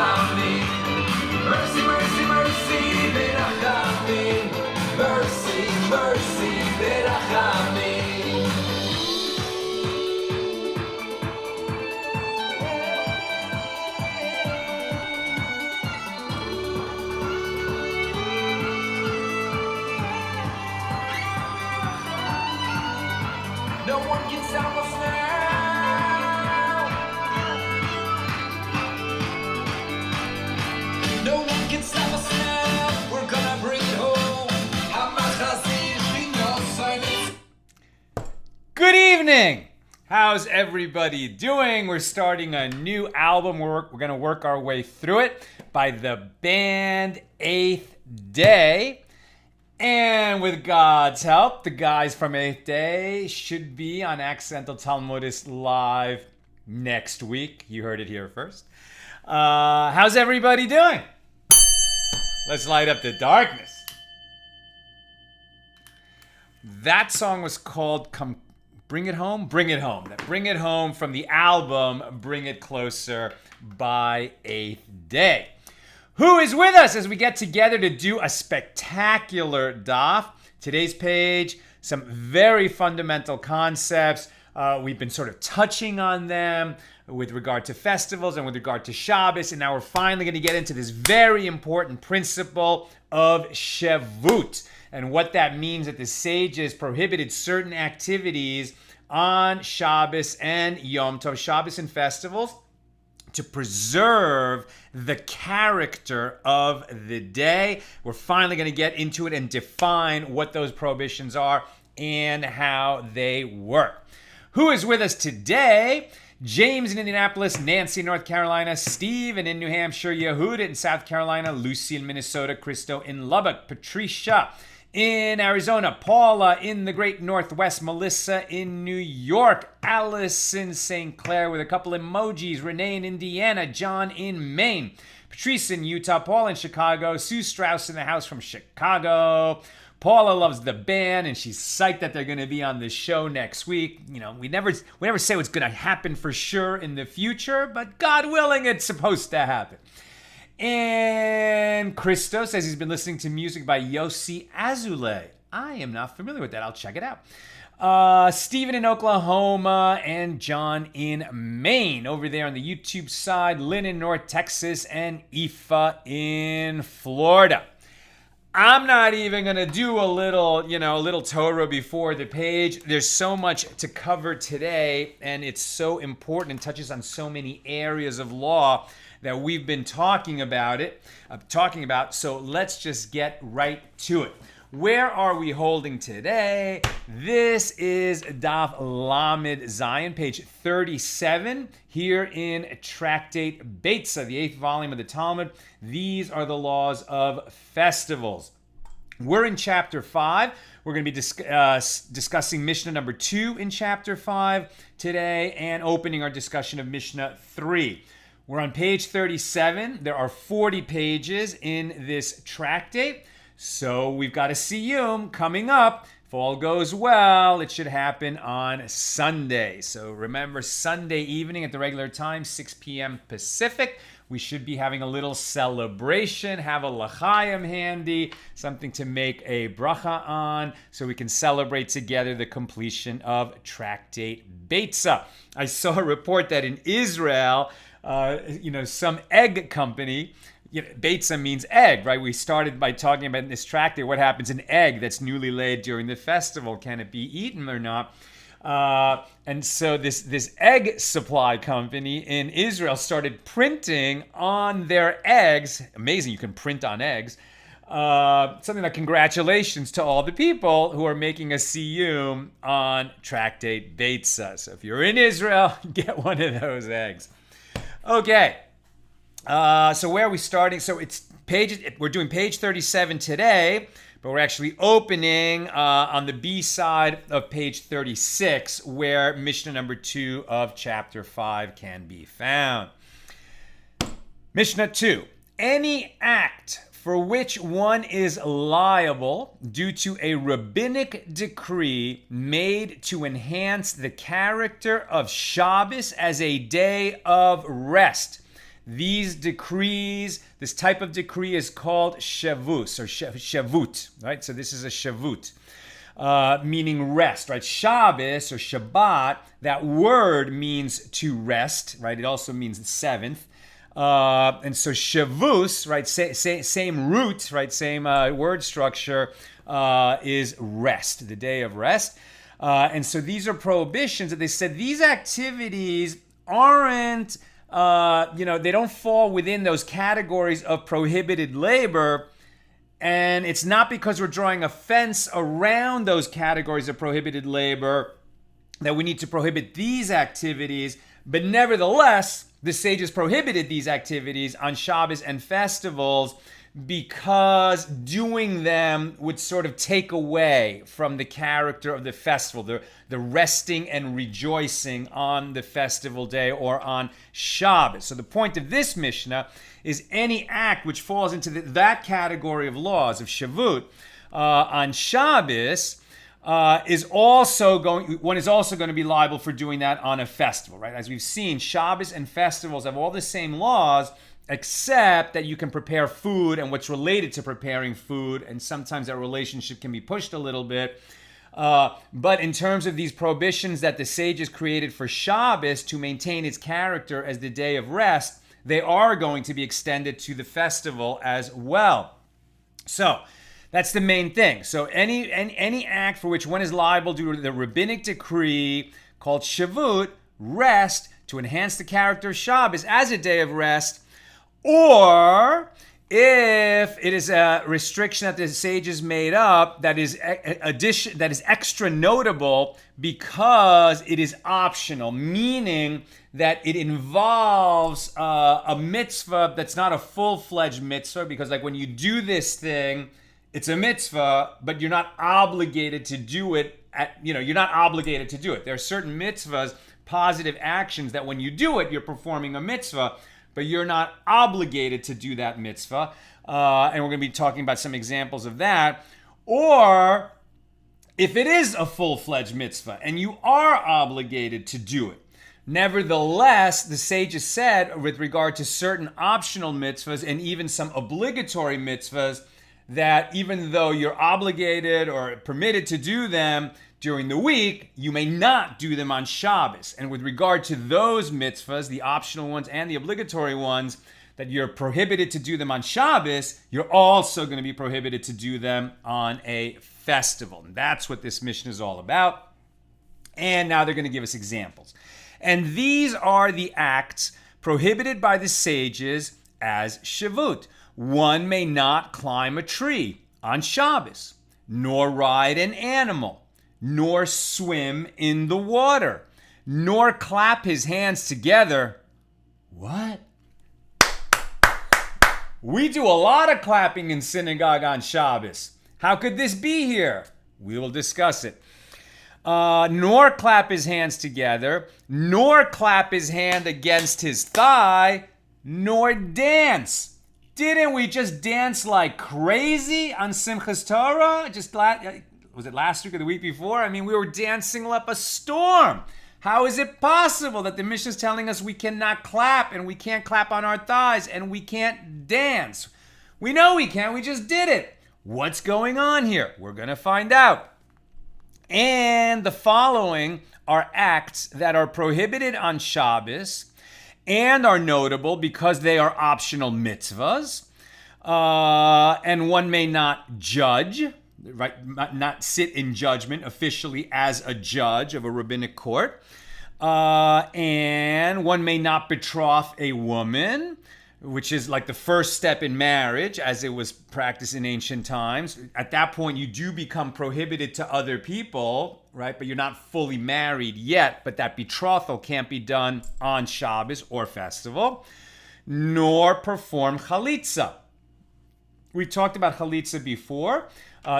Mercy, mercy, mercy, berachamim. Mercy, mercy, berachamim. No one can stop us now. No one can stop us now. We're gonna bring it home. Good evening! How's everybody doing? We're starting a new album. We're going to work our way through it by the band Eighth Day. And with God's help, the guys from Eighth Day should be on Accidental Talmudist Live next week. You heard it here first. How's everybody doing? Let's light up the darkness. That song was called Bring It Home? Bring It Home. Bring It Home from the album Bring It Closer by Eighth Day. Who is with us as we get together to do a spectacular daf? Today's page, some very fundamental concepts. We've been sort of touching on them with regard to festivals and with regard to Shabbos, and now we're finally going to get into this very important principle of Shavut and what that means that the sages prohibited certain activities on Shabbos and Yom Tov, Shabbos and festivals, to preserve the character of the day. We're finally going to get into it and define what those prohibitions are and how they work. Who is with us today? James in Indianapolis, Nancy in North Carolina, Stephen in New Hampshire, Yehuda in South Carolina, Lucy in Minnesota, Christo in Lubbock, Patricia in Arizona, Paula in the Great Northwest, Melissa in New York, Alice in St. Clair with a couple emojis, Renee in Indiana, John in Maine, Patrice in Utah, Paul in Chicago, Sue Strauss in the house from Chicago. Paula loves the band and she's psyched that they're going to be on the show next week. You know, we never say what's going to happen for sure in the future, but God willing, it's supposed to happen. And Christo says he's been listening to music by Yossi Azulay. I am not familiar with that. I'll check it out. Stephen in Oklahoma and John in Maine. Over there on the YouTube side, Lynn in North Texas and Aoife in Florida. I'm not even going to do a little Torah before the page. There's so much to cover today, and it's so important and touches on so many areas of law that we've been talking about. So let's just get right to it. Where are we holding today? This is Daf Lamed Zayin, page 37, here in Tractate Beitzah, the 8th volume of the Talmud. These are the laws of festivals. We're in chapter 5. We're going to be discussing Mishnah number 2 in chapter 5 today and opening our discussion of Mishnah 3. We're on page 37. There are 40 pages in this tractate. So we've got a siyum coming up. If all goes well, it should happen on Sunday. So remember, Sunday evening at the regular time, 6 p.m. Pacific, we should be having a little celebration. Have a l'chaim handy, something to make a bracha on, so we can celebrate together the completion of Tractate Beitzah. I saw a report that in Israel, some egg company, Beitzah means egg, right? We started by talking about in this tractate what happens in egg that's newly laid during the festival. Can it be eaten or not? And so this egg supply company in Israel started printing on their eggs. Amazing, you can print on eggs. Something like congratulations to all the people who are making a siyum on Tractate Beitzah. So if you're in Israel, get one of those eggs. Okay. So where are we starting? So we're doing page 37 today, but we're actually opening on the B side of page 36, where Mishnah number 2 of chapter 5 can be found. Mishnah 2. Any act for which one is liable due to a rabbinic decree made to enhance the character of Shabbos as a day of rest. these decrees, this type of decree is called shavus or shavut, right? So this is a shavut, meaning rest, right? Shabbos or Shabbat, that word means to rest, right? It also means the seventh. And so shavus, right? Same root, right? Same word structure, is rest, the day of rest. And so these are prohibitions that they said these activities aren't, they don't fall within those categories of prohibited labor. And it's not because we're drawing a fence around those categories of prohibited labor that we need to prohibit these activities. But nevertheless, the sages prohibited these activities on Shabbos and festivals because doing them would sort of take away from the character of the festival, the resting and rejoicing on the festival day or on Shabbos. So the point of this Mishnah is any act which falls into that category of laws of Shavut on Shabbos one is also going to be liable for doing that on a festival, right? As we've seen, Shabbos and festivals have all the same laws, except that you can prepare food and what's related to preparing food, and sometimes that relationship can be pushed a little bit. But in terms of these prohibitions that the sages created for Shabbos to maintain its character as the day of rest, they are going to be extended to the festival as well. So that's the main thing. So any act for which one is liable due to the rabbinic decree called Shavut, rest, to enhance the character of Shabbos as a day of rest, or if it is a restriction that the sages made up that is extra notable because it is optional, meaning that it involves a mitzvah that's not a full-fledged mitzvah, because like when you do this thing, it's a mitzvah, but you're not obligated to do it. You're not obligated to do it. There are certain mitzvahs, positive actions, that when you do it, you're performing a mitzvah, but you're not obligated to do that mitzvah. And we're going to be talking about some examples of that. Or if it is a full-fledged mitzvah and you are obligated to do it, nevertheless, the sages said with regard to certain optional mitzvahs and even some obligatory mitzvahs, that even though you're obligated or permitted to do them during the week, you may not do them on Shabbos. And with regard to those mitzvahs, the optional ones and the obligatory ones, that you're prohibited to do them on Shabbos, you're also going to be prohibited to do them on a festival. And that's what this Mishnah is all about. And now they're going to give us examples. And these are the acts prohibited by the sages as Shavut. One may not climb a tree on Shabbos, nor ride an animal, nor swim in the water, nor clap his hands together. What? We do a lot of clapping in synagogue on Shabbos. How could this be here? We will discuss it. Nor clap his hands together, nor clap his hand against his thigh, nor dance. Didn't we just dance like crazy on Simchas Torah? Was it last week or the week before? I mean, we were dancing like a storm. How is it possible that the Mishnah is telling us we cannot clap and we can't clap on our thighs and we can't dance? We know we can, we just did it. What's going on here? We're going to find out. And the following are acts that are prohibited on Shabbos and are notable because they are optional mitzvahs. And one may not judge, right? Not sit in judgment officially as a judge of a rabbinic court. And one may not betroth a woman, which is like the first step in marriage as it was practiced in ancient times. At that point, you do become prohibited to other people, right? But you're not fully married yet, but that betrothal can't be done on Shabbos or festival, nor perform chalitza. We talked about chalitza before.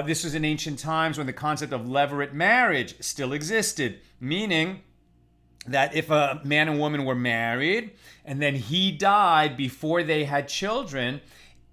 This was in ancient times when the concept of levirate marriage still existed, meaning that if a man and woman were married and then he died before they had children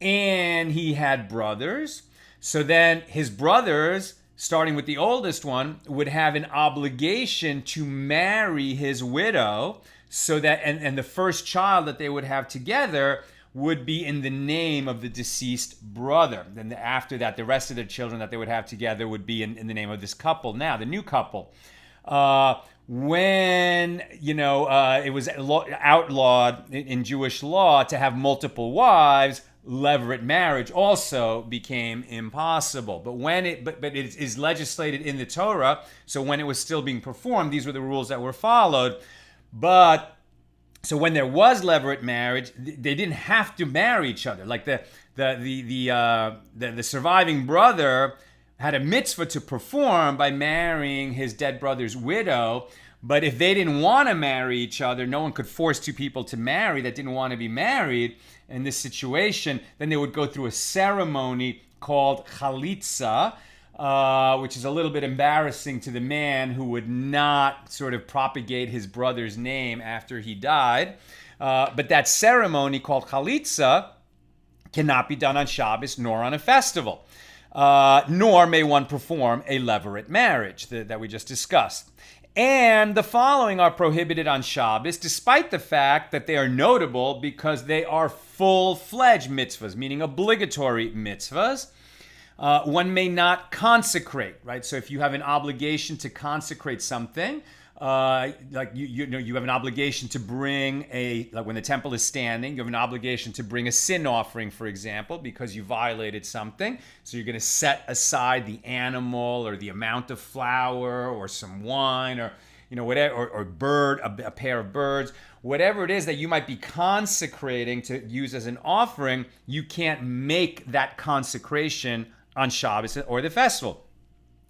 and he had brothers, so then his brothers, starting with the oldest one, would have an obligation to marry his widow so that and the first child that they would have together would be in the name of the deceased brother. Then after that, the rest of their children that they would have together would be in the name of this couple. Now, the new couple. When it was outlawed in Jewish law to have multiple wives, levirate marriage also became impossible. But when it is legislated in the Torah, so when it was still being performed, these were the rules that were followed. But so when there was levirate marriage, they didn't have to marry each other. Like the surviving brother had a mitzvah to perform by marrying his dead brother's widow. But if they didn't want to marry each other, no one could force two people to marry that didn't want to be married in this situation. Then they would go through a ceremony called chalitza, which is a little bit embarrassing to the man who would not sort of propagate his brother's name after he died. But that ceremony called chalitza cannot be done on Shabbos nor on a festival. Nor may one perform a levirate marriage that we just discussed. And the following are prohibited on Shabbos, despite the fact that they are notable because they are full-fledged mitzvahs, meaning obligatory mitzvahs. One may not consecrate, right? So if you have an obligation to consecrate something, like you have an obligation to bring like when the temple is standing, you have an obligation to bring a sin offering, for example, because you violated something. So you're going to set aside the animal or the amount of flour or some wine or whatever, or bird, a pair of birds, whatever it is that you might be consecrating to use as an offering. You can't make that consecration on Shabbos or the festival.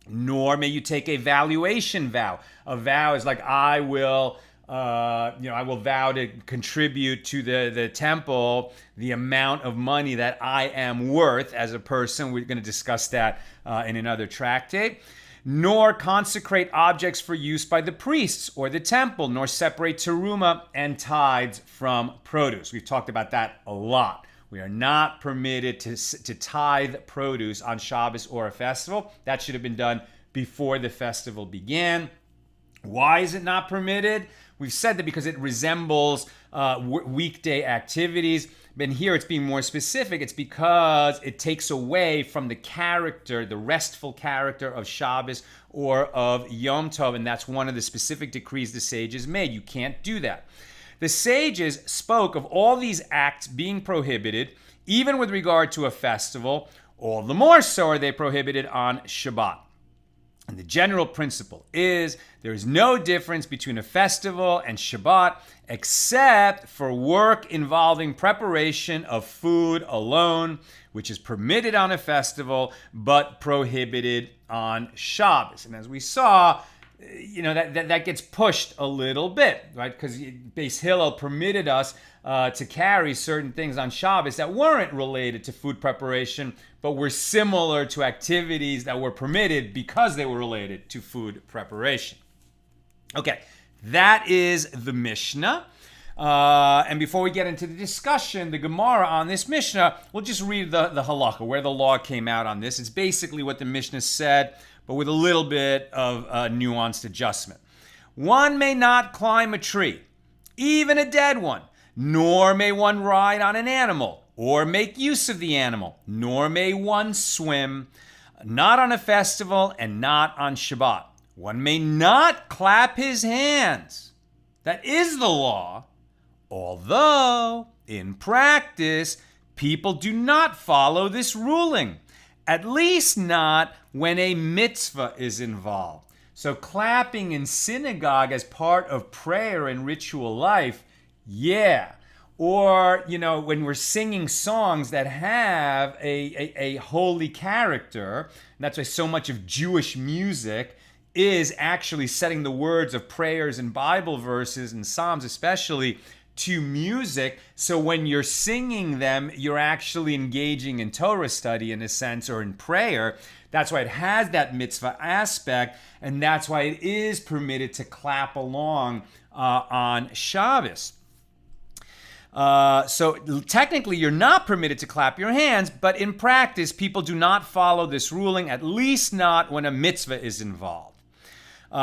Nor may you take a valuation vow. A vow is like, I will vow to contribute to the temple the amount of money that I am worth as a person. We're going to discuss that in another tractate. Nor consecrate objects for use by the priests or the temple, nor separate teruma and tithes from produce. We've talked about that a lot. We are not permitted to tithe produce on Shabbos or a festival. That should have been done before the festival began. Why is it not permitted? We've said that because it resembles weekday activities. But here it's being more specific. It's because it takes away from the character, the restful character of Shabbos or of Yom Tov. And that's one of the specific decrees the sages made. You can't do that. The sages spoke of all these acts being prohibited, even with regard to a festival. All the more so are they prohibited on Shabbat. And the general principle is there is no difference between a festival and Shabbat except for work involving preparation of food alone, which is permitted on a festival but prohibited on Shabbos. And as we saw, that gets pushed a little bit, right? Because Beis Hillel permitted us to carry certain things on Shabbos that weren't related to food preparation, but were similar to activities that were permitted because they were related to food preparation. Okay, that is the Mishnah. And before we get into the discussion, the Gemara on this Mishnah, we'll just read the halakha, where the law came out on this. It's basically what the Mishnah said, but with a little bit of nuanced adjustment. One may not climb a tree, even a dead one, nor may one ride on an animal, or make use of the animal, nor may one swim, not on a festival and not on Shabbat. One may not clap his hands. That is the law, although in practice, people do not follow this ruling. At least not when a mitzvah is involved. So clapping in synagogue as part of prayer and ritual life, yeah. Or, when we're singing songs that have a holy character, and that's why so much of Jewish music is actually setting the words of prayers and Bible verses and Psalms especially to music. So when you're singing them, you're actually engaging in Torah study in a sense, or in prayer. That's why it has that mitzvah aspect, and that's why it is permitted to clap along on Shabbos. So technically you're not permitted to clap your hands, but in practice people do not follow this ruling, at least not when a mitzvah is involved.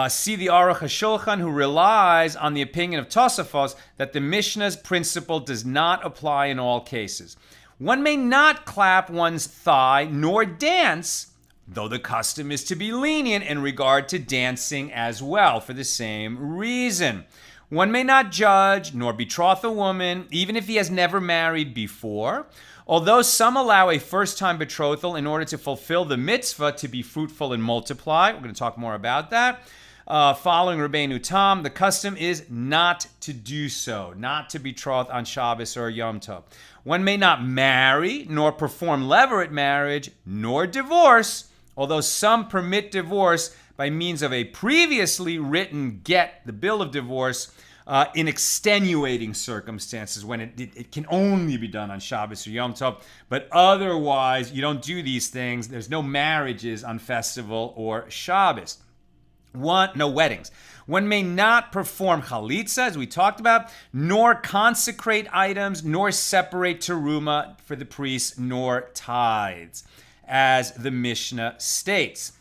See the Aruch HaShulchan, who relies on the opinion of Tosafos that the Mishnah's principle does not apply in all cases. One may not clap one's thigh nor dance, though the custom is to be lenient in regard to dancing as well, for the same reason. One may not judge nor betroth a woman, even if he has never married before, although some allow a first-time betrothal in order to fulfill the mitzvah to be fruitful and multiply. We're going to talk more about that. Following Rabbeinu Tam, the custom is not to do so, not to betroth on Shabbos or Yom Tov. One may not marry, nor perform levirate marriage, nor divorce, although some permit divorce by means of a previously written get, the bill of divorce, in extenuating circumstances when it can only be done on Shabbos or Yom Tov, but otherwise you don't do these things. There's no marriages on festival or Shabbos. No weddings. One may not perform chalitza, as we talked about, nor consecrate items, nor separate teruma for the priests, nor tithes, as the Mishnah states.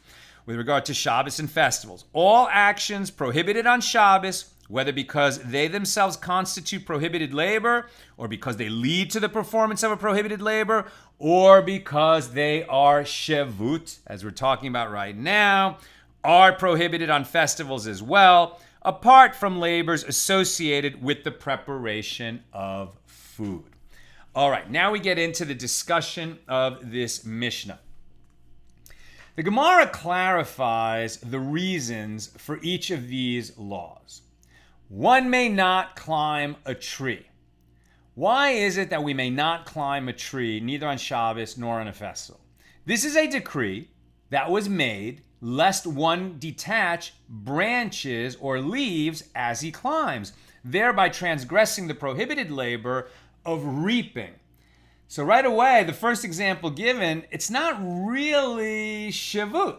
With regard to Shabbos and festivals, all actions prohibited on Shabbos, whether because they themselves constitute prohibited labor, or because they lead to the performance of a prohibited labor, or because they are shevut, as we're talking about right now, are prohibited on festivals as well, apart from labors associated with the preparation of food. All right, now we get into the discussion of this Mishnah. The Gemara clarifies the reasons for each of these laws. One may not climb a tree. Why is it that we may not climb a tree, neither on Shabbos nor on a festival? This is a decree that was made lest one detach branches or leaves as he climbs, thereby transgressing the prohibited labor of reaping. So right away, the first example given, it's not really shavut,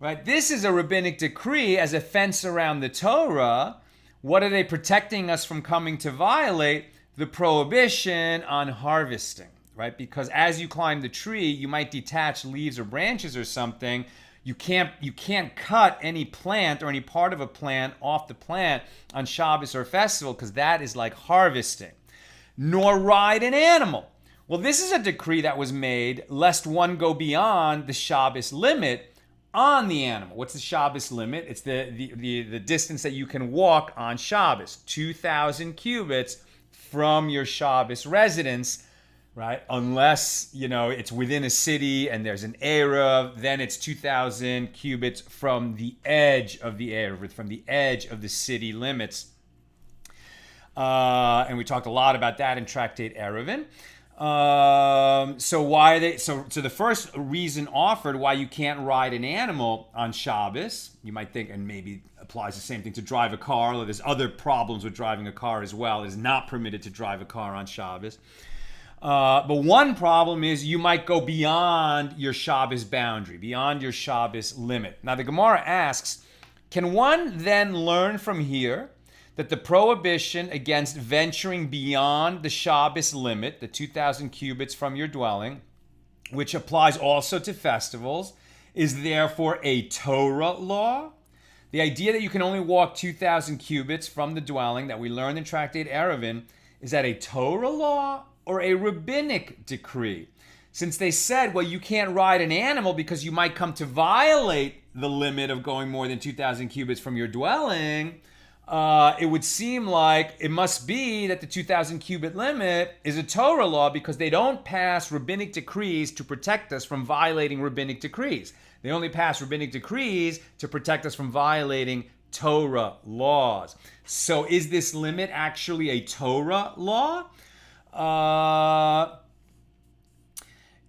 right? This is a rabbinic decree as a fence around the Torah. What are they protecting us from coming to violate? The prohibition on harvesting, right? Because as you climb the tree, you might detach leaves or branches or something. You can't cut any plant or any part of a plant off the plant on Shabbos or festival, because that is like harvesting. Nor ride an animal. Well, this is a decree that was made lest one go beyond the Shabbos limit on the animal. What's the Shabbos limit? It's the distance that you can walk on Shabbos, 2,000 cubits from your Shabbos residence, right? Unless, it's within a city and there's an Erev, then it's 2,000 cubits from the edge of the Erev, from the edge of the city limits. And we talked a lot about that in Tractate Erevin. So why are they? So the first reason offered why you can't ride an animal on Shabbos, you might think, and maybe applies the same thing to drive a car, although there's other problems with driving a car as well. It is not permitted to drive a car on Shabbos. But one problem is you might go beyond your Shabbos boundary, beyond your Shabbos limit. Now the Gemara asks, can one then learn from here that the prohibition against venturing beyond the Shabbos limit, the 2,000 cubits from your dwelling, which applies also to festivals, is therefore a Torah law? The idea that you can only walk 2,000 cubits from the dwelling that we learned in Tractate Erevin, is that a Torah law or a rabbinic decree? Since they said, well, you can't ride an animal because you might come to violate the limit of going more than 2,000 cubits from your dwelling, it would seem like it must be that the 2,000 cubit limit is a Torah law, because they don't pass rabbinic decrees to protect us from violating rabbinic decrees. They only pass rabbinic decrees to protect us from violating Torah laws. So is this limit actually a Torah law?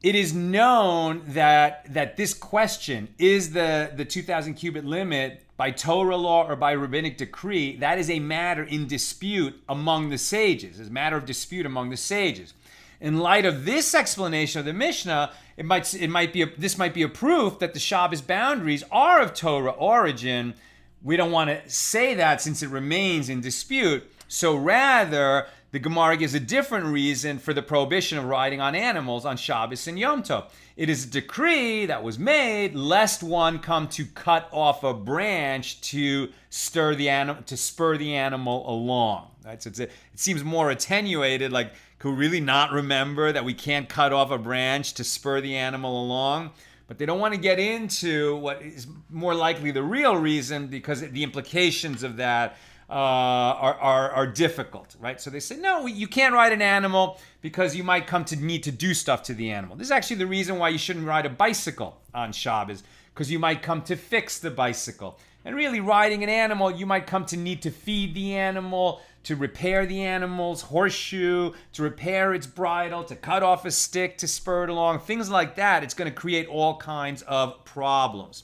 It is known that this question, is the 2,000 cubit limit by Torah law or by rabbinic decree, that is a matter in dispute among the sages. It's a matter of dispute among the sages. In light of this explanation of the Mishnah, this might be a proof that the Shabbos boundaries are of Torah origin. We don't want to say that since it remains in dispute. So rather, the Gemara gives a different reason for the prohibition of riding on animals on Shabbos and Yom Tov. It is a decree that was made lest one come to cut off a branch to spur the animal along. Right? So it seems more attenuated, like could we really not remember that we can't cut off a branch to spur the animal along? But they don't want to get into what is more likely the real reason, because the implications of that are difficult, right? So they say, no, you can't ride an animal because you might come to need to do stuff to the animal. This is actually the reason why you shouldn't ride a bicycle on Shabbos, because you might come to fix the bicycle. And really, riding an animal, you might come to need to feed the animal, to repair the animal's horseshoe, to repair its bridle, to cut off a stick to spur it along, things like that. It's going to create all kinds of problems.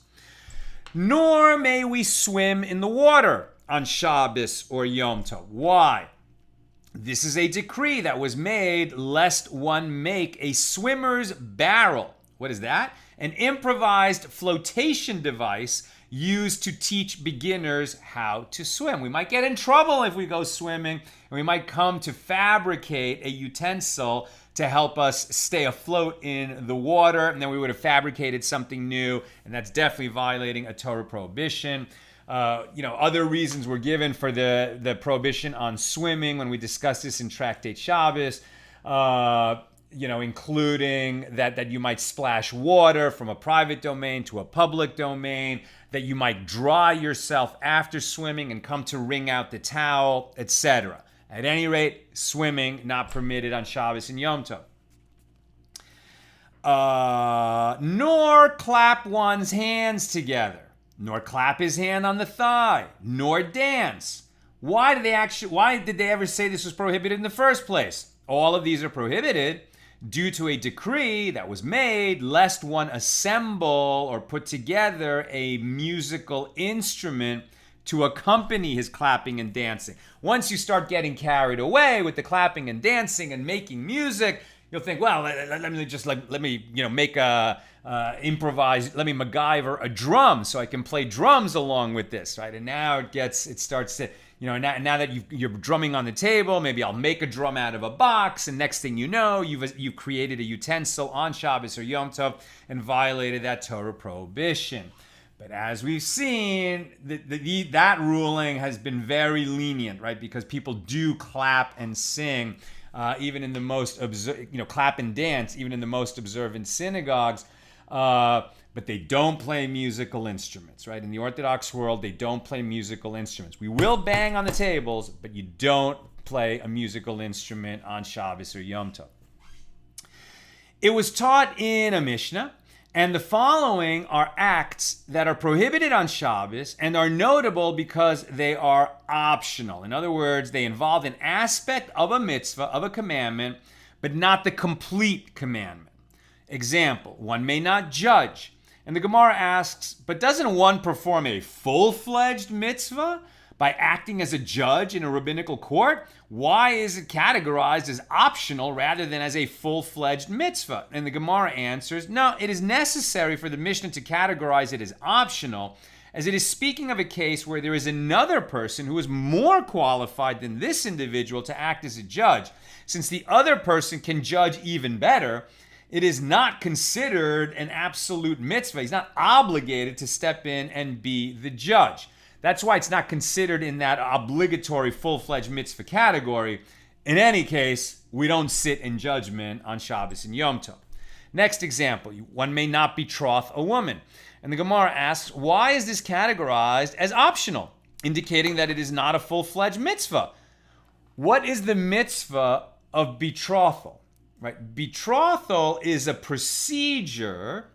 Nor may we swim in the water on Shabbos or Yom Tov. Why? This is a decree that was made lest one make a swimmer's barrel. What is that? An improvised flotation device used to teach beginners how to swim. We might get in trouble if we go swimming, and we might come to fabricate a utensil to help us stay afloat in the water, and then we would have fabricated something new, and that's definitely violating a Torah prohibition. Other reasons were given for the prohibition on swimming when we discussed this in Tractate Shabbos, including that you might splash water from a private domain to a public domain, that you might dry yourself after swimming and come to wring out the towel, etc. At any rate, swimming not permitted on Shabbos and Yom Tov. Nor clap one's hands together, nor clap his hand on the thigh, nor dance. Why did they ever say this was prohibited in the first place? All of these are prohibited due to a decree that was made lest one assemble or put together a musical instrument to accompany his clapping and dancing. Once you start getting carried away with the clapping and dancing and making music, you'll think, well, let me make a improvise. Let me MacGyver a drum so I can play drums along with this, right? And now it starts to, now that you're drumming on the table, maybe I'll make a drum out of a box, and next thing you know, you've created a utensil on Shabbos or Yom Tov and violated that Torah prohibition. But as we've seen, that ruling has been very lenient, right? Because people do clap and sing, even in the most clap and dance, even in the most observant synagogues. But they don't play musical instruments, right? In the Orthodox world, they don't play musical instruments. We will bang on the tables, but you don't play a musical instrument on Shabbos or Yom Tov. It was taught in a Mishna, and the following are acts that are prohibited on Shabbos and are notable because they are optional. In other words, they involve an aspect of a mitzvah, of a commandment, but not the complete commandment. Example, one may not judge. And the Gemara asks, but doesn't one perform a full-fledged mitzvah by acting as a judge in a rabbinical court? Why is it categorized as optional rather than as a full-fledged mitzvah? And the Gemara answers, no, it is necessary for the Mishnah to categorize it as optional, as it is speaking of a case where there is another person who is more qualified than this individual to act as a judge. Since the other person can judge even better, it is not considered an absolute mitzvah. He's not obligated to step in and be the judge. That's why it's not considered in that obligatory full-fledged mitzvah category. In any case, we don't sit in judgment on Shabbos and Yom Tov. Next example, one may not betroth a woman. And the Gemara asks, why is this categorized as optional, indicating that it is not a full-fledged mitzvah? What is the mitzvah of betrothal? Right? Betrothal is a procedure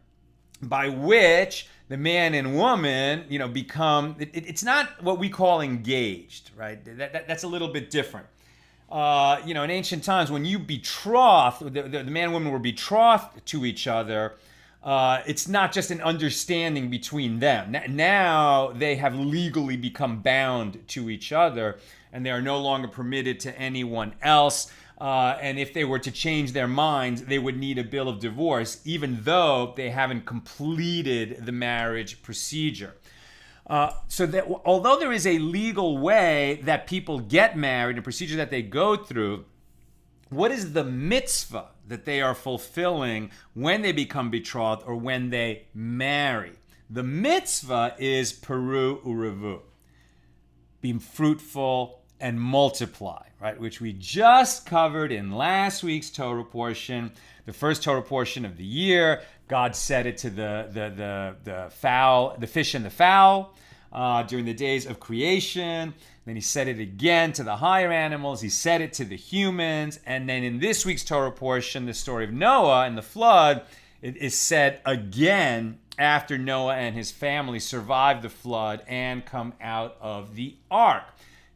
by which the man and woman, become, it's not what we call engaged, right? That's a little bit different. In ancient times, when you betroth, the man and woman were betrothed to each other, it's not just an understanding between them. Now they have legally become bound to each other, and they are no longer permitted to anyone else. And if they were to change their minds, they would need a bill of divorce, even though they haven't completed the marriage procedure. So that although there is a legal way that people get married, a procedure that they go through, what is the mitzvah that they are fulfilling when they become betrothed or when they marry? The mitzvah is peru urevu, be fruitful and multiply, right? Which we just covered in last week's Torah portion, the first Torah portion of the year. God said it to the fowl, the fish and the fowl during the days of creation. Then he said it again to the higher animals. He said it to the humans. And then in this week's Torah portion, the story of Noah and the flood, it is said again after Noah and his family survived the flood and come out of the ark.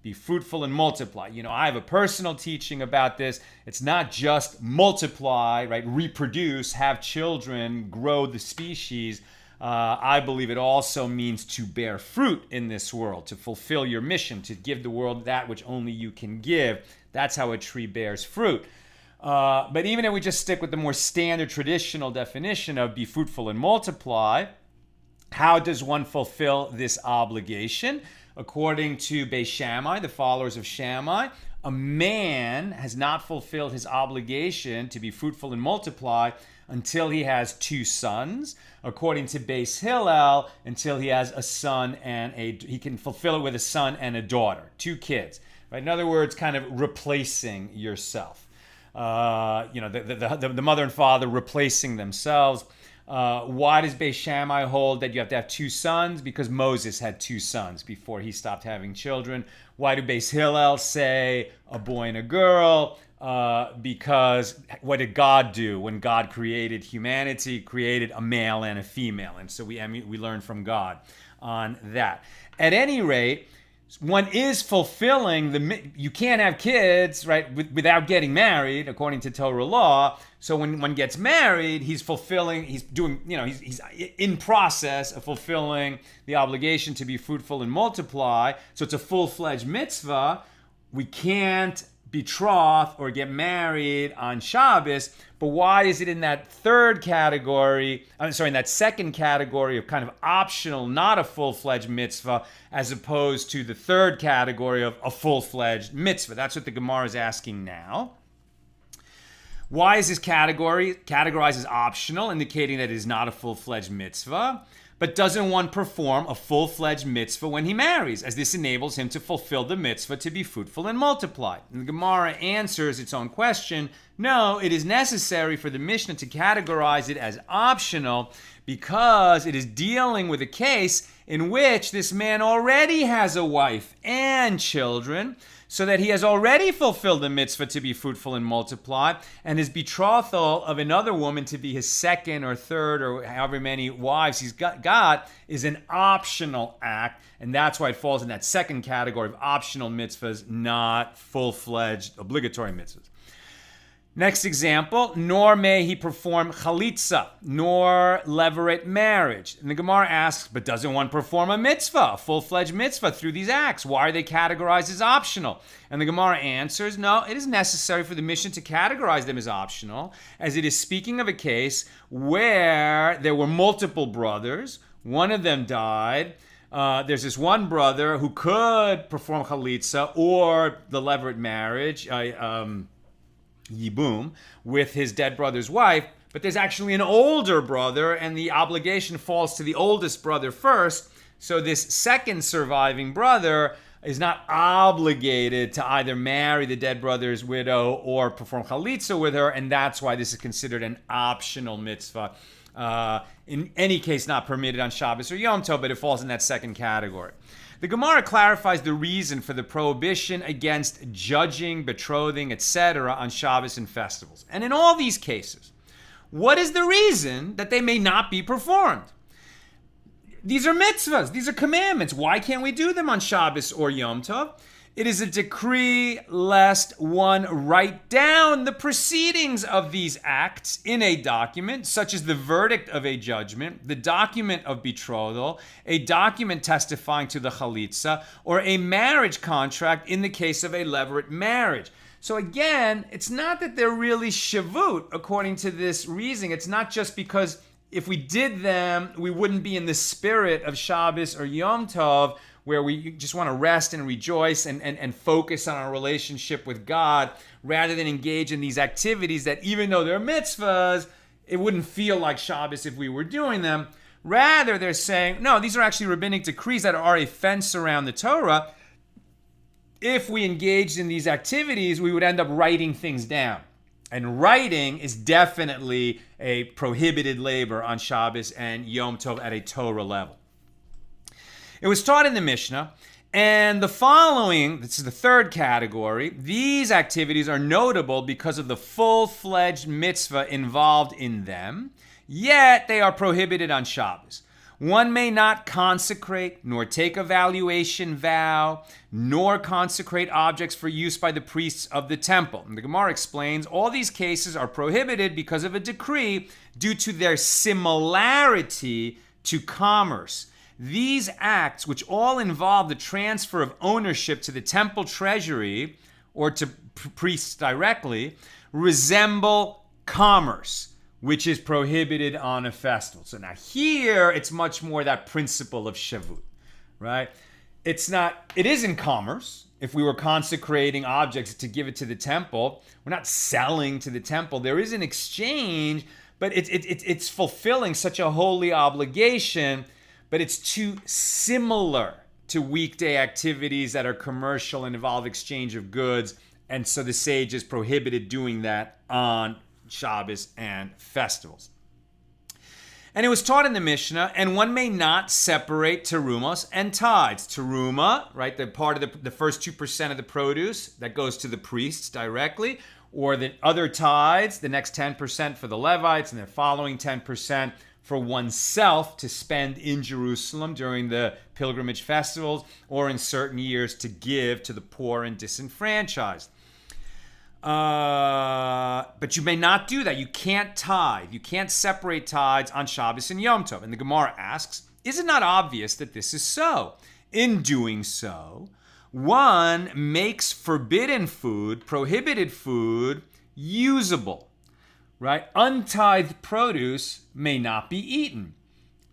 Be fruitful and multiply. You know, I have a personal teaching about this. It's not just multiply, right? Reproduce, have children, grow the species. I believe it also means to bear fruit in this world, to fulfill your mission, to give the world that which only you can give. That's how a tree bears fruit. But even if we just stick with the more standard traditional definition of be fruitful and multiply, how does one fulfill this obligation? According to Beis Shammai, the followers of Shammai, a man has not fulfilled his obligation to be fruitful and multiply until he has 2 sons. According to Beis Hillel, until he has a son and he can fulfill it with a son and a daughter, 2 kids. Right? In other words, kind of replacing yourself. The mother and father replacing themselves. Why does Beis Shammai hold that you have to have 2 sons? Because Moses had 2 sons before he stopped having children. Why do Beis Hillel say a boy and a girl? Because what did God do when God created humanity? Created a male and a female. And so we learn from God on that. At any rate, one is fulfilling you can't have kids, right, without getting married, according to Torah law. So when one gets married, he's in process of fulfilling the obligation to be fruitful and multiply. So it's a full-fledged mitzvah. We can't betroth or get married on Shabbos, but why is it in that second category of kind of optional, not a full-fledged mitzvah, as opposed to the third category of a full-fledged mitzvah? That's what the Gemara is asking now. Why is this category categorized as optional, indicating that it is not a full-fledged mitzvah? But doesn't one perform a full-fledged mitzvah when he marries, as this enables him to fulfill the mitzvah to be fruitful and multiply? And the Gemara answers its own question. No, it is necessary for the Mishnah to categorize it as optional because it is dealing with a case in which this man already has a wife and children, so that he has already fulfilled the mitzvah to be fruitful and multiply, and his betrothal of another woman to be his second or third or however many wives he's got is an optional act, and that's why it falls in that second category of optional mitzvahs, not full-fledged obligatory mitzvahs. Next example, nor may he perform chalitza, nor levirate marriage. And the Gemara asks, but doesn't one perform a mitzvah, a full-fledged mitzvah through these acts? Why are they categorized as optional? And the Gemara answers, no, it is necessary for the Mishnah to categorize them as optional, as it is speaking of a case where there were multiple brothers, one of them died. There's this one brother who could perform chalitza or the levirate marriage, Yibum, with his dead brother's wife, but there's actually an older brother, and the obligation falls to the oldest brother first. So this second surviving brother is not obligated to either marry the dead brother's widow or perform chalitza with her, and that's why this is considered an optional mitzvah. In any case, not permitted on Shabbos or Yom Tov, but it falls in that second category. The Gemara clarifies the reason for the prohibition against judging, betrothing, etc. on Shabbos and festivals. And in all these cases, what is the reason that they may not be performed? These are mitzvahs. These are commandments. Why can't we do them on Shabbos or Yom Tov? It is a decree lest one write down the proceedings of these acts in a document, such as the verdict of a judgment, the document of betrothal, a document testifying to the chalitza, or a marriage contract in the case of a levirate marriage. So again, it's not that they're really shavut according to this reasoning. It's not just because if we did them, we wouldn't be in the spirit of Shabbos or Yom Tov, where we just want to rest and rejoice and focus on our relationship with God, rather than engage in these activities that, even though they're mitzvahs, it wouldn't feel like Shabbos if we were doing them. Rather, they're saying, no, these are actually rabbinic decrees that are a fence around the Torah. If we engaged in these activities, we would end up writing things down. And writing is definitely a prohibited labor on Shabbos and Yom Tov at a Torah level. It was taught in the Mishnah, and the following, this is the third category, these activities are notable because of the full-fledged mitzvah involved in them, yet they are prohibited on Shabbos. One may not consecrate, nor take a valuation vow, nor consecrate objects for use by the priests of the temple. And the Gemara explains all these cases are prohibited because of a decree due to their similarity to commerce. These acts, which all involve the transfer of ownership to the temple treasury or to priests directly, resemble commerce, which is prohibited on a festival. So now here, it's much more that principle of Shavut, right? It is in commerce. If we were consecrating objects to give it to the temple, we're not selling to the temple. There is an exchange, but it's fulfilling such a holy obligation, but it's too similar to weekday activities that are commercial and involve exchange of goods. And so the sages prohibited doing that on Shabbos and festivals. And it was taught in the Mishnah, and one may not separate terumos and tithes. Teruma, right, the part of the first 2% of the produce that goes to the priests directly, or the other tithes, the next 10% for the Levites, and the following 10% for oneself to spend in Jerusalem during the pilgrimage festivals, or in certain years to give to the poor and disenfranchised. But you may not do that. You can't tithe. You can't separate tithes on Shabbos and Yom Tov. And the Gemara asks, is it not obvious that this is so? In doing so, one makes forbidden food, prohibited food, usable, right? Untithed produce may not be eaten.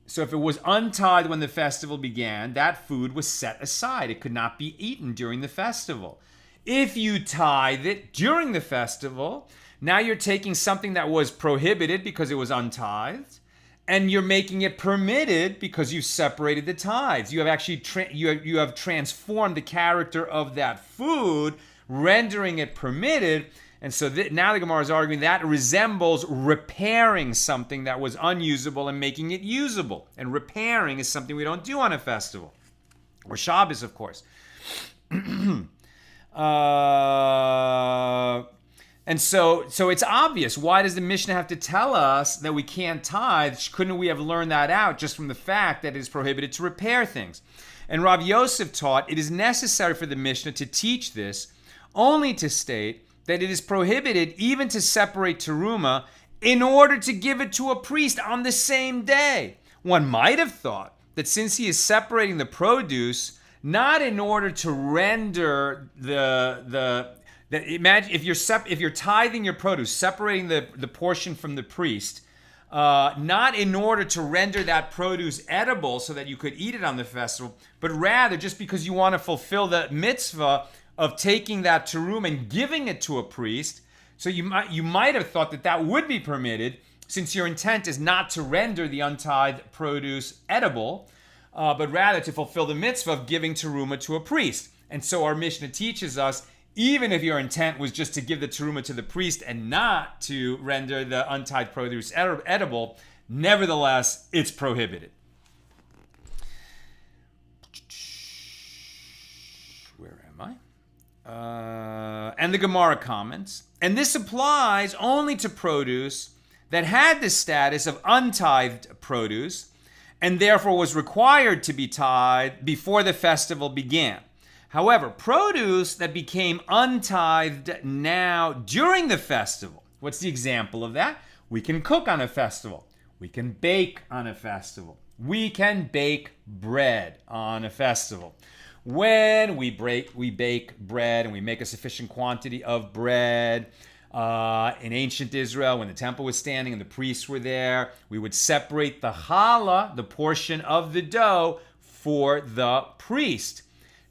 So if it was untithed when the festival began, that food was set aside. It could not be eaten during the festival. If you tithe it during the festival, now you're taking something that was prohibited because it was untithed, and you're making it permitted because you separated the tithes. You have actually you have transformed the character of that food, rendering it permitted. And so now the Gemara is arguing that resembles repairing something that was unusable and making it usable. And repairing is something we don't do on a festival, or Shabbos, of course. And so it's obvious. Why does the Mishnah have to tell us that we can't tithe? Couldn't we have learned that out just from the fact that it is prohibited to repair things? And Rav Yosef taught it is necessary for the Mishnah to teach this only to state that it is prohibited even to separate teruma in order to give it to a priest on the same day. One might have thought that since he is separating the produce, not in order to render imagine if you're tithing your produce, separating the portion from the priest, not in order to render that produce edible so that you could eat it on the festival, but rather just because you want to fulfill the mitzvah of taking that terum and giving it to a priest. So you might have thought that would be permitted, since your intent is not to render the untithed produce edible, but rather to fulfill the mitzvah of giving teruma to a priest. And so our Mishnah teaches us, even if your intent was just to give the teruma to the priest and not to render the untithed produce edible, nevertheless, it's prohibited. Where am I? And the Gemara comments, and this applies only to produce that had the status of untithed produce, and therefore was required to be tithed before the festival began. However, produce that became untithed now during the festival, what's the example of that? We can cook on a festival. We can bake on a festival. We can bake bread on a festival. When we bake bread and we make a sufficient quantity of bread, In ancient Israel, when the temple was standing and the priests were there, we would separate the challah, the portion of the dough, for the priest.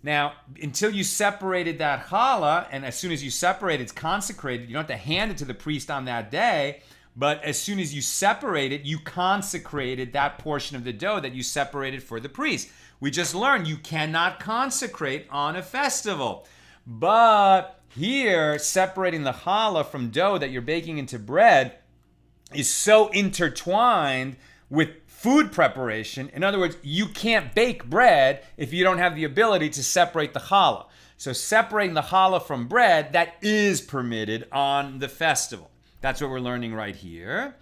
Now, until you separated that challah, and as soon as you separate, it's consecrated. You don't have to hand it to the priest on that day, but as soon as you separate it, you consecrated that portion of the dough that you separated for the priest. We just learned you cannot consecrate on a festival. But here, separating the challah from dough that you're baking into bread is so intertwined with food preparation. In other words, you can't bake bread if you don't have the ability to separate the challah. So separating the challah from bread, that is permitted on the festival. That's what we're learning right here.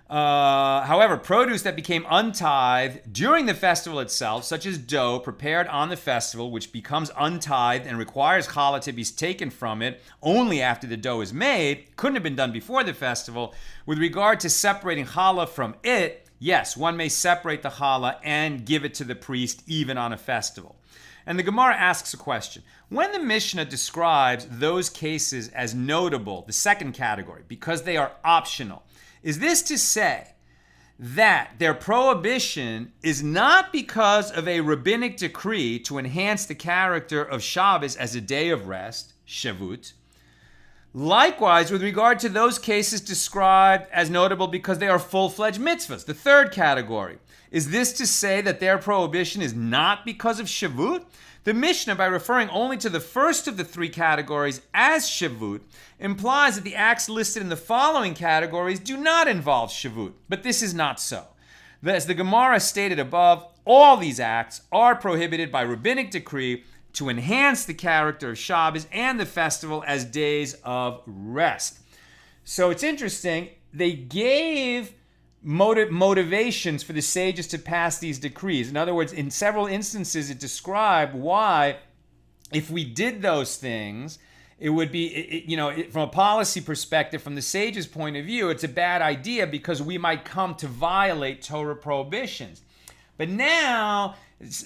However, produce that became untithed during the festival itself, such as dough prepared on the festival, which becomes untithed and requires challah to be taken from it only after the dough is made, couldn't have been done before the festival. With regard to separating challah from it, yes, one may separate the challah and give it to the priest even on a festival. And the Gemara asks a question. When the Mishnah describes those cases as notable, the second category, because they are optional, is this to say that their prohibition is not because of a rabbinic decree to enhance the character of Shabbos as a day of rest, Shavut? Likewise, with regard to those cases described as notable because they are full-fledged mitzvahs, the third category, is this to say that their prohibition is not because of Shavut? The Mishnah, by referring only to the first of the three categories as Shavut, implies that the acts listed in the following categories do not involve Shavut. But this is not so. As the Gemara stated above, all these acts are prohibited by rabbinic decree to enhance the character of Shabbos and the festival as days of rest. So it's interesting, they gave motivations for the sages to pass these decrees. In other words, in several instances, it described why, if we did those things, it would be, from a policy perspective, from the sages' point of view, it's a bad idea because we might come to violate Torah prohibitions. But now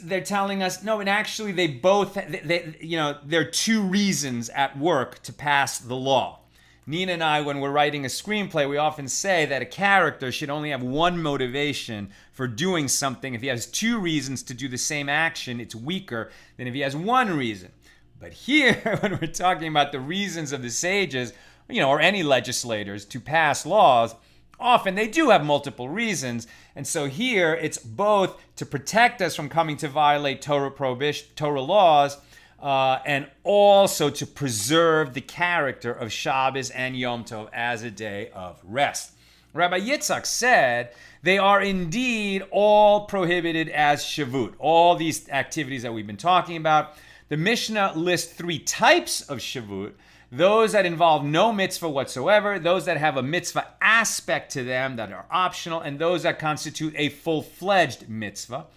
they're telling us, no, and actually there are two reasons at work to pass the law. Nina and I, when we're writing a screenplay, we often say that a character should only have one motivation for doing something. If he has two reasons to do the same action, it's weaker than if he has one reason. But here, when we're talking about the reasons of the sages, or any legislators to pass laws, often they do have multiple reasons. And so here, it's both to protect us from coming to violate Torah laws, and also to preserve the character of Shabbos and Yom Tov as a day of rest. Rabbi Yitzhak said they are indeed all prohibited as Shavut, all these activities that we've been talking about. The Mishnah lists three types of Shavut: those that involve no mitzvah whatsoever, those that have a mitzvah aspect to them that are optional, and those that constitute a full-fledged mitzvah.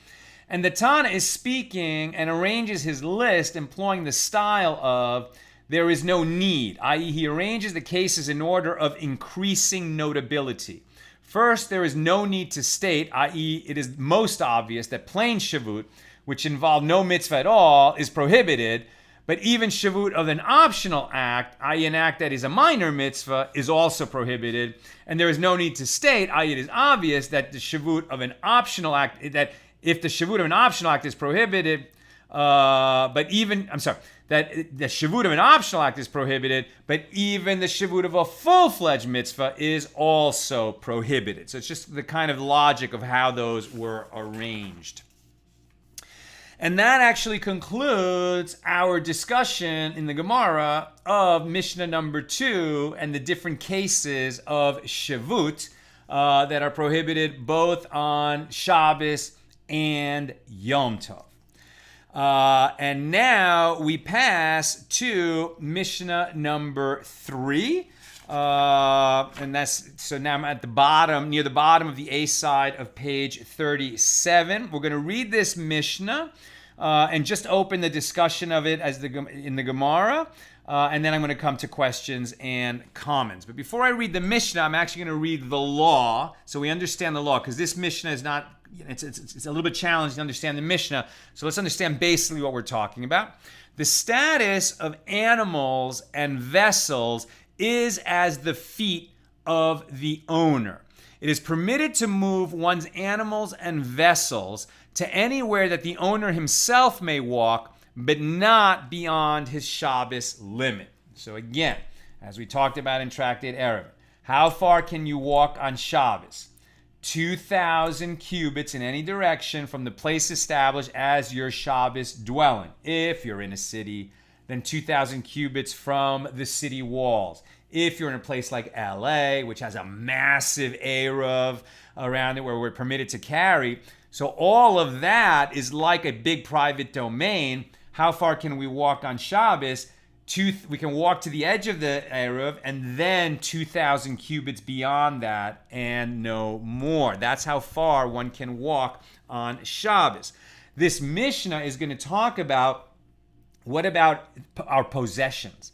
And the Tana is speaking and arranges his list employing the style of there is no need, i.e. he arranges the cases in order of increasing notability. First, there is no need to state, i.e. it is most obvious that plain Shavut, which involve no mitzvah at all, is prohibited, but even Shavut of an optional act, i.e. an act that is a minor mitzvah, is also prohibited. And there is no need to state, i.e. it is obvious that the Shavut of an optional act, that if the Shavut of an optional act is prohibited, that the Shavut of an optional act is prohibited, but even the Shavut of a full-fledged mitzvah is also prohibited. So it's just the kind of logic of how those were arranged. And that actually concludes our discussion in the Gemara of Mishnah number 2 and the different cases of Shavut that are prohibited both on Shabbos and Yom Tov. And now we pass to Mishnah number 3. And so now I'm at the bottom, near the bottom of the A side of page 37. We're going to read this Mishnah and just open the discussion of it in the Gemara. And then I'm going to come to questions and comments. But before I read the Mishnah, I'm actually going to read the law so we understand the law, because this Mishnah is not, it's a little bit challenging to understand the Mishnah. So let's understand basically what we're talking about. The status of animals and vessels is as the feet of the owner. It is permitted to move one's animals and vessels to anywhere that the owner himself may walk, but not beyond his Shabbos limit. So again, as we talked about in Tractate Erevin, how far can you walk on Shabbos? 2,000 cubits in any direction from the place established as your Shabbos dwelling. If you're in a city, then 2,000 cubits from the city walls. If you're in a place like LA, which has a massive Eruv around it where we're permitted to carry, so all of that is like a big private domain. How far can we walk on Shabbos? We can walk to the edge of the Eruv and then 2,000 cubits beyond that and no more. That's how far one can walk on Shabbos. This Mishnah is going to talk about what about our possessions.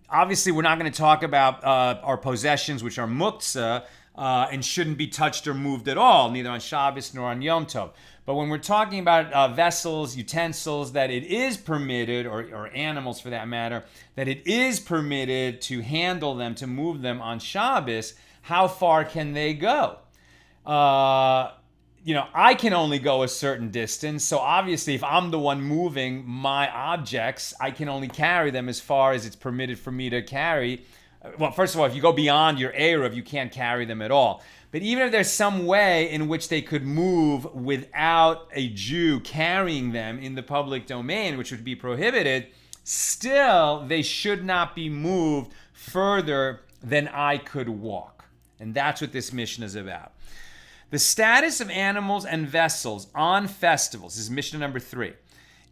Obviously, we're not going to talk about our possessions, which are muktzah, and shouldn't be touched or moved at all, neither on Shabbos nor on Yom Tov. But when we're talking about vessels, utensils, that it is permitted, or animals for that matter, that it is permitted to handle them, to move them on Shabbos, how far can they go? I can only go a certain distance. So obviously, if I'm the one moving my objects, I can only carry them as far as it's permitted for me to carry. Well, first of all, if you go beyond your Eruv, you can't carry them at all. But even if there's some way in which they could move without a Jew carrying them in the public domain, which would be prohibited, still they should not be moved further than I could walk. And that's what this Mishnah is about. The status of animals and vessels on festivals, this is Mishnah number 3,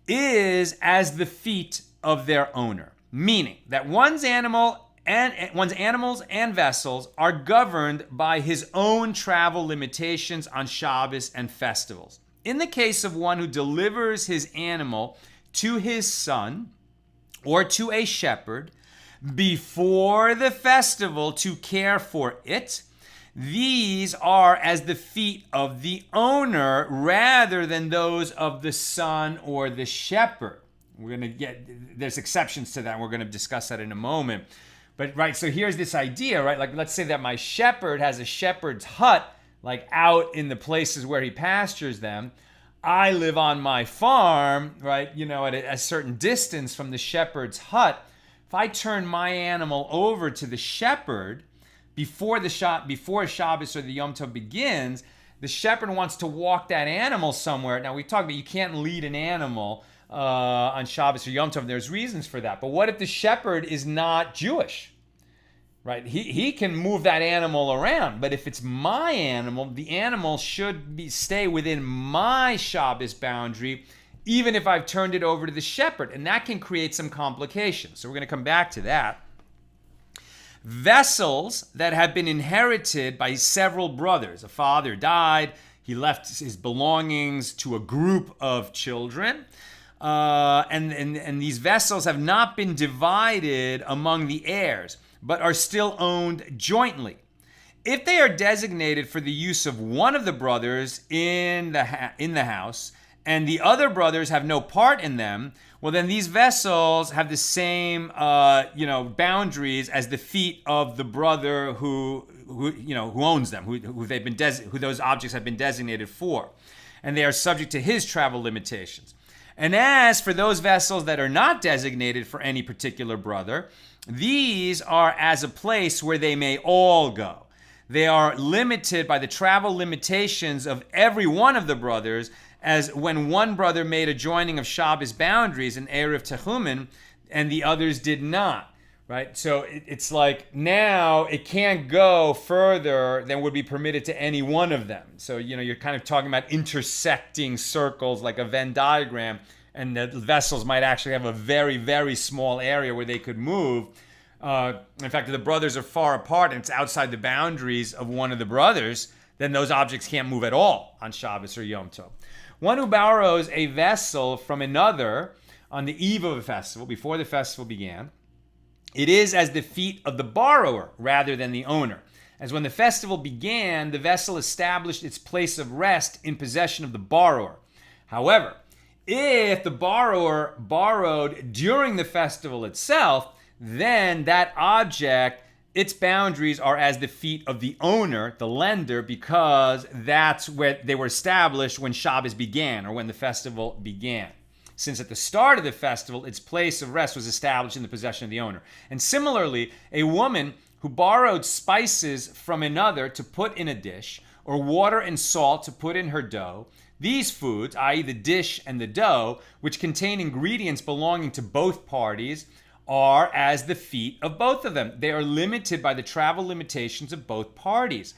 is as the feet of their owner, meaning that one's animals and vessels are governed by his own travel limitations on Shabbos and festivals. In the case of one who delivers his animal to his son or to a shepherd before the festival to care for it, these are as the feet of the owner rather than those of the son or the shepherd. There's exceptions to that. We're going to discuss that in a moment. But right, so here's this idea, right? Like, let's say that my shepherd has a shepherd's hut, like out in the places where he pastures them. I live on my farm, right? At a certain distance from the shepherd's hut. If I turn my animal over to the shepherd before Shabbos or the Yom Tov begins, the shepherd wants to walk that animal somewhere. Now, we talked about you can't lead an animal on Shabbos or Yom Tov. There's reasons for that. But what if the shepherd is not Jewish? Right? He can move that animal around. But if it's my animal, the animal should stay within my Shabbos boundary, even if I've turned it over to the shepherd. And that can create some complications. So we're going to come back to that. Vessels that have been inherited by several brothers. A father died. He left his belongings to a group of children. And these vessels have not been divided among the heirs, but are still owned jointly. If they are designated for the use of one of the brothers in the house, and the other brothers have no part in them, well, then these vessels have the same, boundaries as the feet of the brother who owns them, who those objects have been designated for, and they are subject to his travel limitations. And as for those vessels that are not designated for any particular brother, these are as a place where they may all go. They are limited by the travel limitations of every one of the brothers, as when one brother made a joining of Shabbos boundaries in Erev Techumen, and the others did not, right? So it's like now it can't go further than would be permitted to any one of them. So, you're kind of talking about intersecting circles like a Venn diagram, and the vessels might actually have a very, very small area where they could move. In fact, if the brothers are far apart and it's outside the boundaries of one of the brothers, then those objects can't move at all on Shabbos or Yom Tov. One who borrows a vessel from another on the eve of a festival, before the festival began, it is as the feet of the borrower rather than the owner. As when the festival began, the vessel established its place of rest in possession of the borrower. However, if the borrower borrowed during the festival itself, then that object, its boundaries are as the feet of the owner, the lender, because that's where they were established when Shabbos began, or when the festival began. Since at the start of the festival, its place of rest was established in the possession of the owner. And similarly, a woman who borrowed spices from another to put in a dish, or water and salt to put in her dough, these foods, i.e. the dish and the dough, which contain ingredients belonging to both parties, are as the feet of both of them. They are limited by the travel limitations of both parties.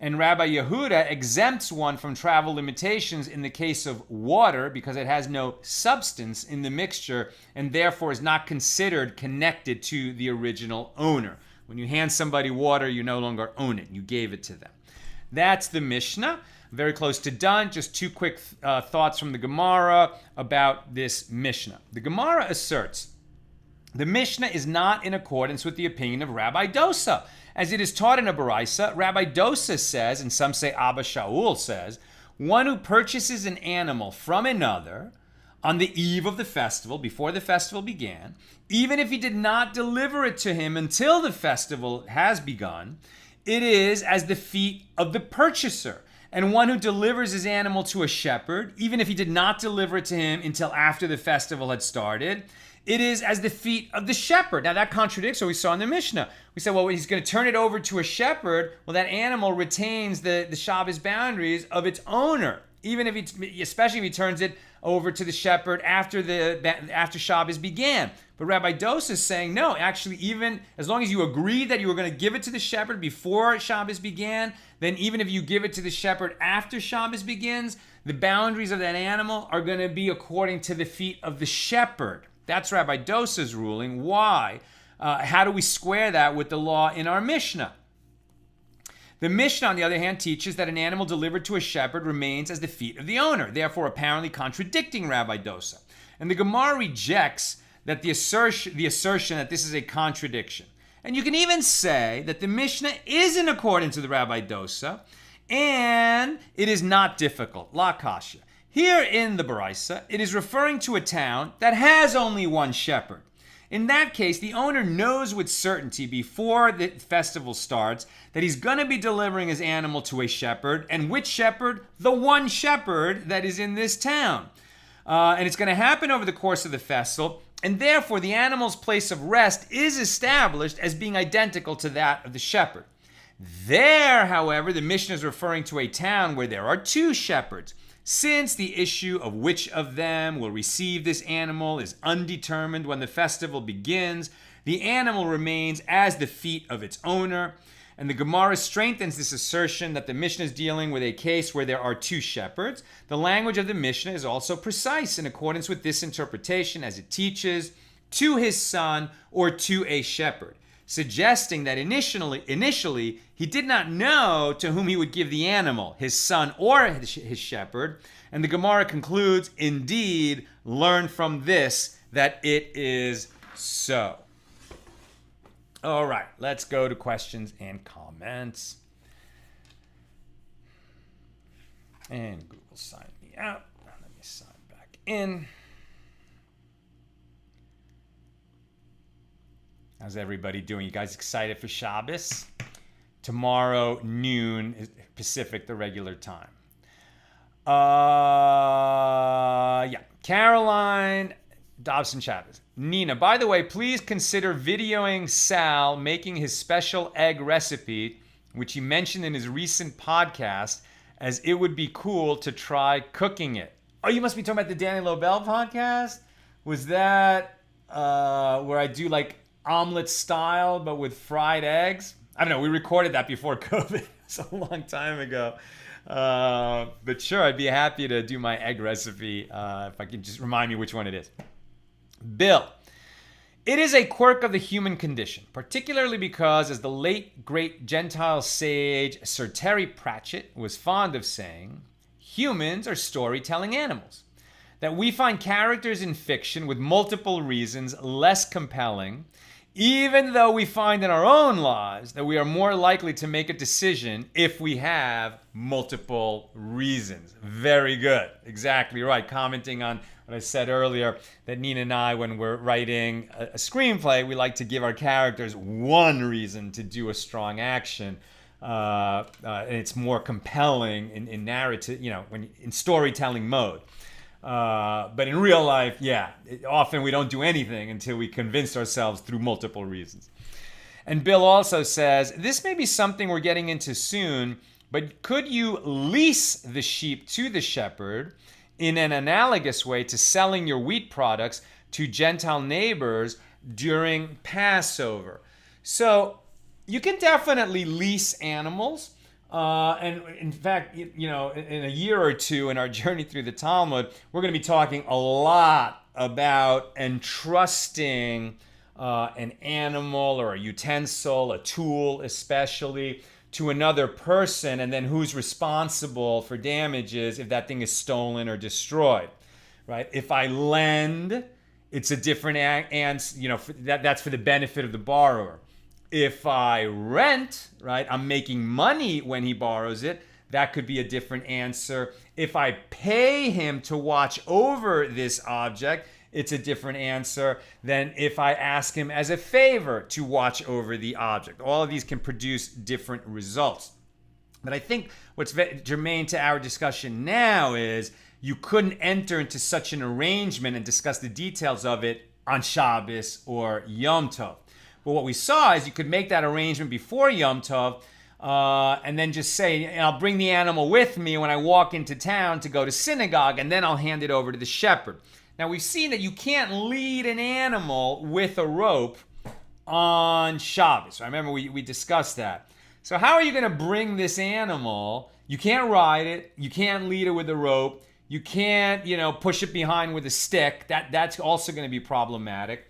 And Rabbi Yehuda exempts one from travel limitations in the case of water because it has no substance in the mixture and therefore is not considered connected to the original owner. When you hand somebody water, you no longer own it. You gave it to them. That's the Mishnah. Very close to done. Just two quick thoughts from the Gemara about this Mishnah. The Gemara asserts the Mishnah is not in accordance with the opinion of Rabbi Dosa. As it is taught in a Beitzah, Rabbi Dosa says, and some say Abba Shaul says, one who purchases an animal from another on the eve of the festival, before the festival began, even if he did not deliver it to him until the festival has begun, it is as the feet of the purchaser. And one who delivers his animal to a shepherd, even if he did not deliver it to him until after the festival had started, it is as the feet of the shepherd. Now that contradicts what we saw in the Mishnah. We said, well, he's going to turn it over to a shepherd. Well, that animal retains the Shabbos boundaries of its owner, even if especially if he turns it over to the shepherd after Shabbos began. But Rabbi Dosa is saying, no, actually, even as long as you agreed that you were going to give it to the shepherd before Shabbos began, then even if you give it to the shepherd after Shabbos begins, the boundaries of that animal are going to be according to the feet of the shepherd. That's Rabbi Dosa's ruling. Why? How do we square that with the law in our Mishnah? The Mishnah, on the other hand, teaches that an animal delivered to a shepherd remains as the feet of the owner, therefore apparently contradicting Rabbi Dosa. And the Gemara rejects that the assertion that this is a contradiction. And you can even say that the Mishnah is in accordance with Rabbi Dosa, and it is not difficult. La kasha. Here in the Beitzah, it is referring to a town that has only one shepherd. In that case, the owner knows with certainty before the festival starts that he's going to be delivering his animal to a shepherd. And which shepherd? The one shepherd that is in this town. And it's going to happen over the course of the festival. And therefore, the animal's place of rest is established as being identical to that of the shepherd. There, however, the Mishnah is referring to a town where there are two shepherds. Since the issue of which of them will receive this animal is undetermined when the festival begins, the animal remains as the feet of its owner. And the Gemara strengthens this assertion that the Mishnah is dealing with a case where there are two shepherds. The language of the Mishnah is also precise in accordance with this interpretation, as it teaches to his son or to a shepherd, suggesting that initially he did not know to whom he would give the animal, his son or his shepherd. And the Gemara concludes, indeed, learn from this that it is so. All right, let's go to questions and comments. And Google signed me out. Let me sign back in. How's everybody doing? You guys excited for Shabbos? Tomorrow, noon Pacific, the regular time. Yeah. Caroline Dobson Chavez. Nina, by the way, please consider videoing Sal making his special egg recipe, which he mentioned in his recent podcast, as it would be cool to try cooking it. Oh, you must be talking about the Danny Lobel podcast? Was that where I do like omelet style, but with fried eggs? I don't know. We recorded that before COVID. It's a long time ago. But sure, I'd be happy to do my egg recipe if I can just remind me which one it is. Bill, it is a quirk of the human condition, particularly because, as the late great Gentile sage Sir Terry Pratchett was fond of saying, humans are storytelling animals. That we find characters in fiction with multiple reasons less compelling, even though we find in our own lives that we are more likely to make a decision if we have multiple reasons. Very good. Exactly right. Commenting on what I said earlier, that Nina and I, when we're writing a screenplay, we like to give our characters one reason to do a strong action. And it's more compelling in narrative, when in storytelling mode. But in real life, often we don't do anything until we convince ourselves through multiple reasons. And Bill also says, this may be something we're getting into soon, but could you lease the sheep to the shepherd in an analogous way to selling your wheat products to Gentile neighbors during Passover? So you can definitely lease animals. And in fact, in a year or two in our journey through the Talmud, we're going to be talking a lot about entrusting an animal or a utensil, a tool especially, to another person, and then who's responsible for damages if that thing is stolen or destroyed, right? If I lend, it's a different that's for the benefit of the borrower. If I rent, right, I'm making money when he borrows it. That could be a different answer. If I pay him to watch over this object, it's a different answer than if I ask him as a favor to watch over the object. All of these can produce different results. But I think what's germane to our discussion now is you couldn't enter into such an arrangement and discuss the details of it on Shabbos or Yom Tov. But what we saw is you could make that arrangement before Yom Tov and then just say, I'll bring the animal with me when I walk into town to go to synagogue, and then I'll hand it over to the shepherd. Now, we've seen that you can't lead an animal with a rope on Shabbos. I remember we discussed that. So how are you going to bring this animal? You can't ride it. You can't lead it with a rope. You can't, push it behind with a stick. That's also going to be problematic.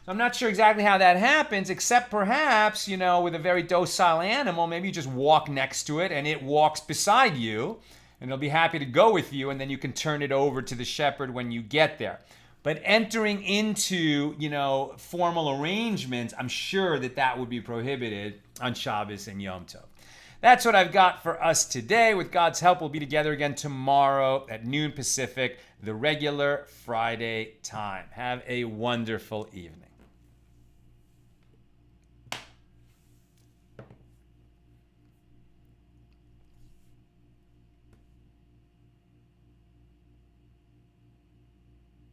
So I'm not sure exactly how that happens, except perhaps, with a very docile animal, maybe you just walk next to it and it walks beside you, and it'll be happy to go with you, and then you can turn it over to the shepherd when you get there. But entering into, formal arrangements, I'm sure that would be prohibited on Shabbos and Yom Tov. That's what I've got for us today. With God's help, we'll be together again tomorrow at noon Pacific, the regular Friday time. Have a wonderful evening.